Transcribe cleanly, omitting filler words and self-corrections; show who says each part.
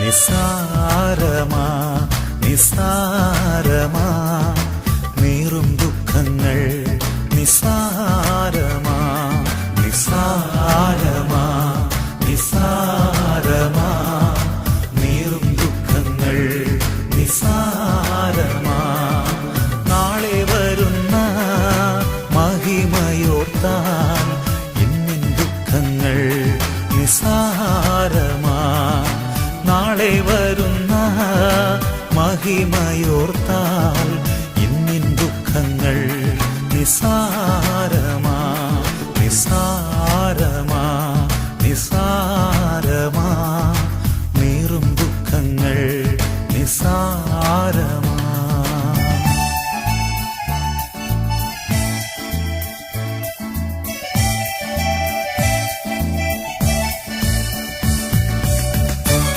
Speaker 1: നിസാരമാ നിസാരമാ നീറും ദുഃഖങ്ങൾ നിസാരമാ നിസാരമാ നിസാരമാ നീറും ദുഃഖങ്ങൾ നിസാരമാ നാളെ വരുന്ന മഹിമയോർത്താൽ ഇന്നിൻ ദുഃഖങ്ങൾ നിസാരമാ നാളെ വരുന്ന മഹിമയോർത്താൽ ഇന്നിൻ ദുഃഖങ്ങൾ നിസാരമാ നിസാരമാ നിസാ